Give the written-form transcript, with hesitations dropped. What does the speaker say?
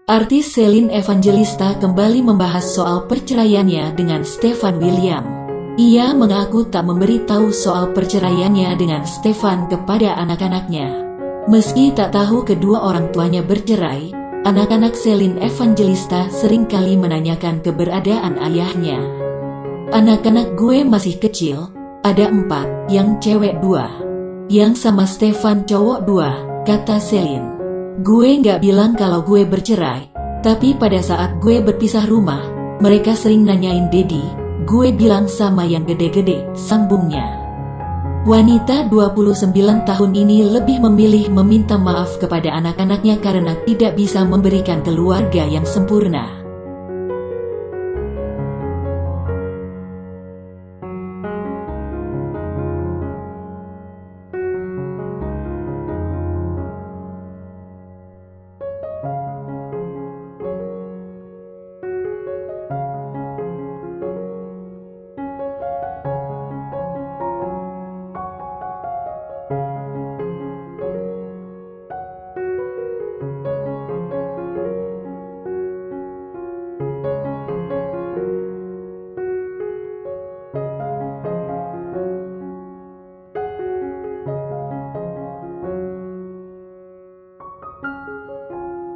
Artis Celine Evangelista kembali membahas soal perceraiannya dengan Stefan William. Ia mengaku tak memberitahu soal perceraiannya dengan Stefan kepada anak-anaknya. Meski tak tahu kedua orang tuanya bercerai, anak-anak Celine Evangelista seringkali menanyakan keberadaan ayahnya. "Anak-anak gue masih kecil, ada 4, yang cewek 2. Yang sama Stefan cowok 2, kata Celine. Gue gak bilang kalau gue bercerai, tapi pada saat gue berpisah rumah, mereka sering nanyain Dedi, gue bilang sama yang gede-gede," sambungnya. Wanita 29 tahun ini lebih memilih meminta maaf kepada anak-anaknya karena tidak bisa memberikan keluarga yang sempurna.